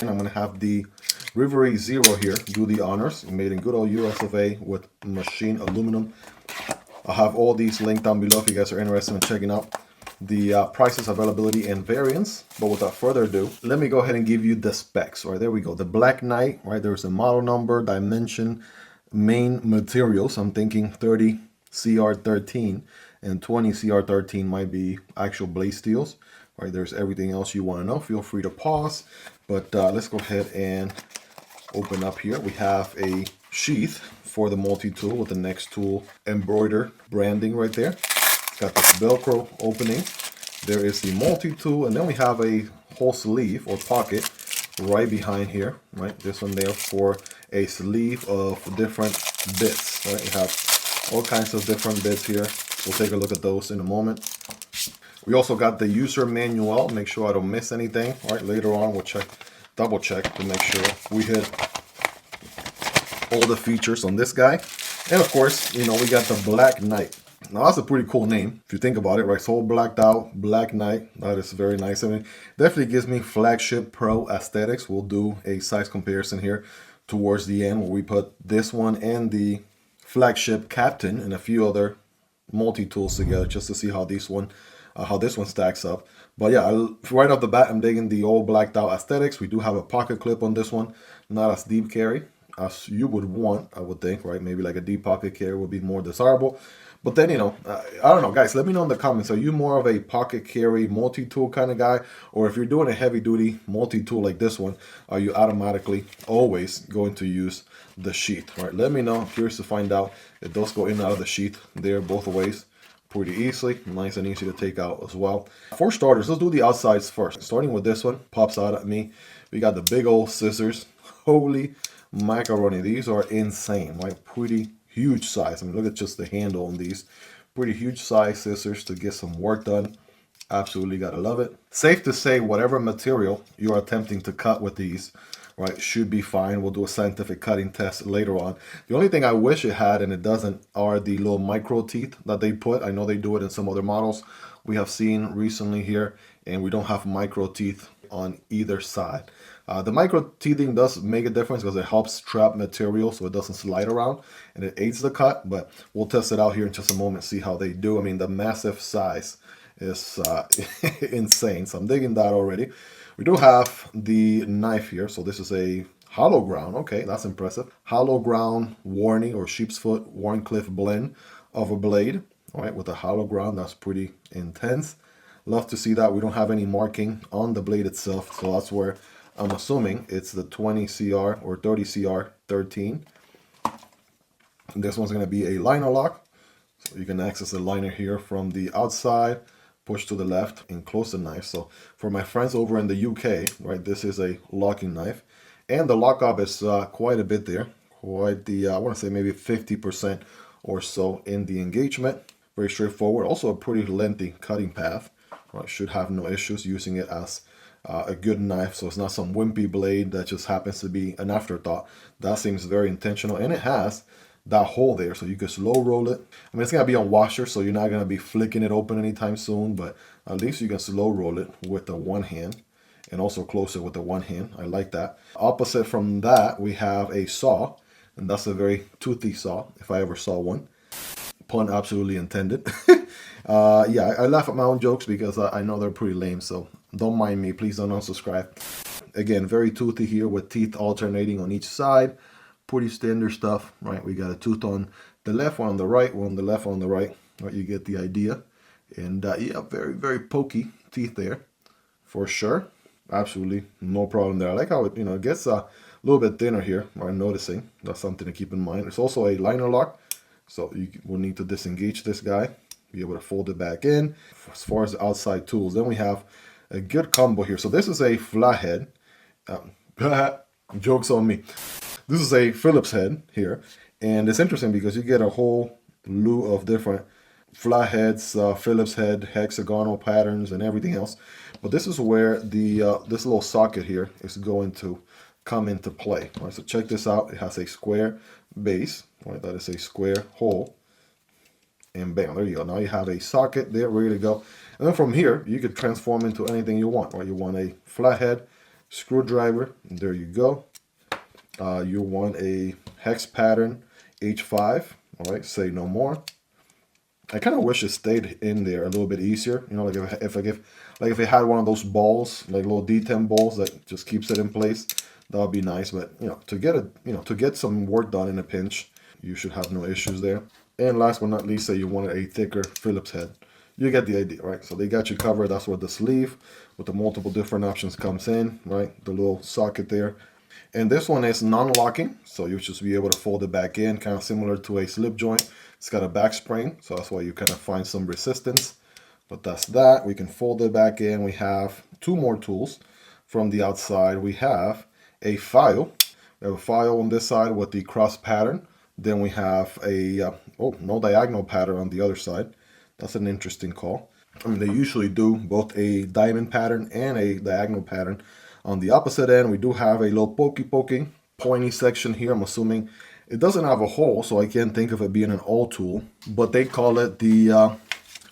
And I'm going to have the Rivery Zero here do the honors. Made in good old US of A with machine aluminum. I'll have all these linked down below if you guys are interested in checking out the prices, availability, and variants. But without further ado, let me go ahead and give you the specs. All right, there we go. The Black Knight, right? There's a model number, dimension, main materials. I'm thinking 30 CR13 and 20 CR13 might be actual blade steels. All right, there's everything else you want to know. Feel free to pause. But let's go ahead and open up here. We have a sheath for the multi-tool with the NexTool embroidered branding right there. It's got this Velcro opening. There is the multi-tool, and then we have a whole sleeve or pocket right behind here, right? This one there for a sleeve of different bits, right? You have all kinds of different bits here. We'll take a look at those in a moment. We also got the user manual. Make sure I don't miss anything. All right, later on we'll check, double check to make sure we hit all the features on this guy. And of course, you know, we got the Black Knight. Now that's a pretty cool name if you think about it, right? So blacked out, Black Knight. That is very nice. I mean, definitely gives me Flagship Pro aesthetics. We'll do a size comparison here towards the end where we put this one and the Flagship Captain and a few other multi-tools together just to see how this one stacks up. But yeah, right off the bat, I'm digging the old blacked out aesthetics. We do have a pocket clip on this one, not as deep carry as you would want, I would think, right? Maybe like a deep pocket carry would be more desirable. But then, you know, I don't know, guys, let me know in the comments. Are you more of a pocket carry multi-tool kind of guy? Or if you're doing a heavy duty multi-tool like this one, are you automatically always going to use the sheath, right? Let me know. I'm curious to find out. It does go in and out of the sheath there both ways pretty easily. Nice and easy to take out as well. For starters, let's do the outsides first. Starting with this one, pops out at me. We got the big old scissors. Holy macaroni, these are insane, right? Pretty huge size. I mean, look at just the handle on these. Pretty huge size scissors to get some work done. Absolutely gotta love it. Safe to say, whatever material you're attempting to cut with these, right, should be fine. We'll do a scientific cutting test later on. The only thing I wish it had, and it doesn't, are the little micro teeth that they put. I know they do it in some other models we have seen recently here, and we don't have micro teeth on either side. The micro teething does make a difference because it helps trap material so it doesn't slide around and it aids the cut, but we'll test it out here in just a moment, see how they do. I mean, the massive size is insane, so I'm digging that already. We do have the knife here, so this is a hollow ground. Okay, that's impressive. Hollow ground warning or sheep's foot Warncliffe blend of a blade. All right, with a hollow ground, that's pretty intense. Love to see that. We don't have any marking on the blade itself, so that's where I'm assuming it's the 20 CR or 30 CR 13. And this one's going to be a liner lock, so you can access the liner here from the outside, push to the left, and close the knife. So for my friends over in the UK, right, this is a locking knife, and the lockup is quite a bit there. Quite the I want to say maybe 50% or so in the engagement. Very straightforward. Also a pretty lengthy cutting path. Right, should have no issues using it as a good knife, so it's not some wimpy blade that just happens to be an afterthought. That seems very intentional, and it has that hole there, so you can slow roll it. I mean, it's gonna be on washer, so you're not gonna be flicking it open anytime soon, but at least you can slow roll it with the one hand and also close it with the one hand. I like that. Opposite from that, we have a saw, and that's a very toothy saw if I ever saw one. Pun absolutely intended. Yeah, I laugh at my own jokes because I know they're pretty lame, so don't mind me. Please don't unsubscribe. Again, very toothy here with teeth alternating on each side. Pretty standard stuff, right? We got a tooth on the left, one on the right, one on the left, one on the right. Right, you get the idea. And yeah, very, very pokey teeth there for sure. Absolutely no problem there. I like how it, you know, it gets a little bit thinner here. I'm noticing. That's something to keep in mind. It's also a liner lock, so you will need to disengage this guy, be able to fold it back in. As far as the outside tools, then we have a good combo here. So this is a flathead. Joke's on me. This is a Phillips head here, and it's interesting because you get a whole slew of different flatheads, Phillips head, hexagonal patterns, and everything else. But this is where the this little socket here is going to come into play. All right, so check this out. It has a square base. All right, that is a square hole. And bam, there you go. Now you have a socket there ready to go. And then from here, you could transform into anything you want. Right? You want a flathead, screwdriver. There you go. You want a hex pattern H5. All right, say no more. I kind of wish it stayed in there a little bit easier. You know, like if it had one of those balls, like little D10 balls that just keeps it in place, that would be nice. But you know, to get some work done in a pinch, you should have no issues there. And last but not least, say you wanted a thicker Phillips head. You get the idea, right? So they got you covered. That's where the sleeve with the multiple different options comes in, right? The little socket there. And this one is non-locking, so you'll just be able to fold it back in, kind of similar to a slip joint. It's got a back spring, so that's why you kind of find some resistance. But that's that. We can fold it back in. We have two more tools. From the outside, we have a file. We have a file on this side with the cross pattern. Then we have a, no diagonal pattern on the other side. That's an interesting call. I mean, they usually do both a diamond pattern and a diagonal pattern. On the opposite end, we do have a little pointy section here. I'm assuming it doesn't have a hole, so I can't think of it being an all tool. But they call it the,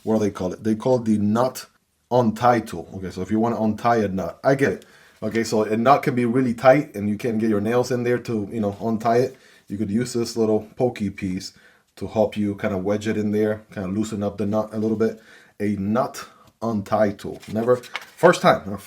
what do they call it? They call it the nut untie tool. Okay, so if you want to untie a nut, I get it. Okay, so a nut can be really tight and you can't get your nails in there to, you know, untie it. You could use this little pokey piece to help you kind of wedge it in there, kind of loosen up the nut a little bit. A nut untie tool. First time.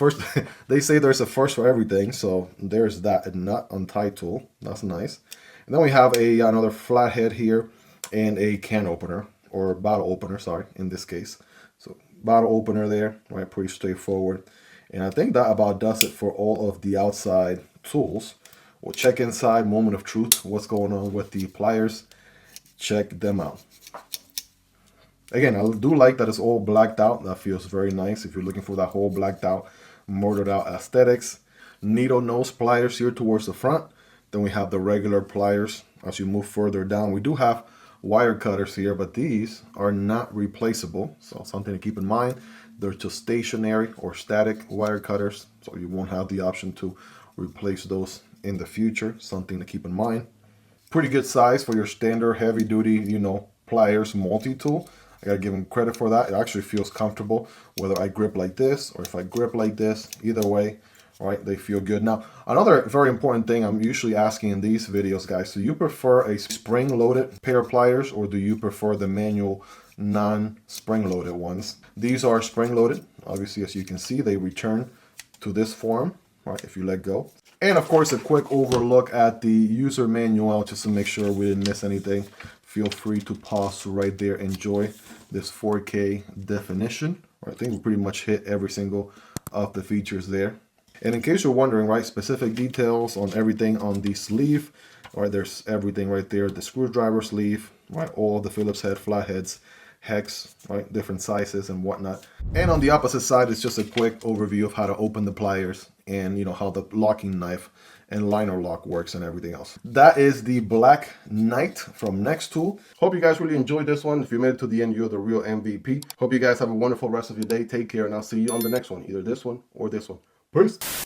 They say there's a first for everything, so there's that, a nut untie tool. That's nice. And then we have another flathead here and a can opener, or bottle opener, sorry, in this case. So bottle opener there, right, pretty straightforward. And I think that about does it for all of the outside tools. We'll check inside, moment of truth, what's going on with the pliers. Check them out. Again, I do like that it's all blacked out. That feels very nice if you're looking for that whole blacked out, murdered out aesthetics. Needle nose pliers here towards the front. Then we have the regular pliers as you move further down. We do have wire cutters here, but these are not replaceable. So something to keep in mind. They're just stationary or static wire cutters. So you won't have the option to replace those in the future. Something to keep in mind. Pretty good size for your standard heavy duty, you know, pliers multi-tool. I gotta give them credit for that. It actually feels comfortable whether I grip like this or if I grip like this. Either way, all right, they feel good. Now, another very important thing I'm usually asking in these videos, guys, do you prefer a spring-loaded pair of pliers or do you prefer the manual non-spring-loaded ones? These are spring-loaded. Obviously, as you can see, they return to this form, right, if you let go. And of course, a quick overlook at the user manual just to make sure we didn't miss anything. Feel free to pause right there. Enjoy this 4K definition. I think we pretty much hit every single of the features there. And in case you're wondering, right, specific details on everything on the sleeve, right, there's everything right there. The screwdriver sleeve, right, all the Phillips head, flatheads, hex, right, different sizes and whatnot. And on the opposite side, it's just a quick overview of how to open the pliers and, you know, how the locking knife and liner lock works and everything else. That is the Black Knight from NexTool. Hope you guys really enjoyed this one. If you made it to the end, you're the real MVP. Hope you guys have a wonderful rest of your day. Take care, and I'll see you on the next one, either this one or this one. Peace.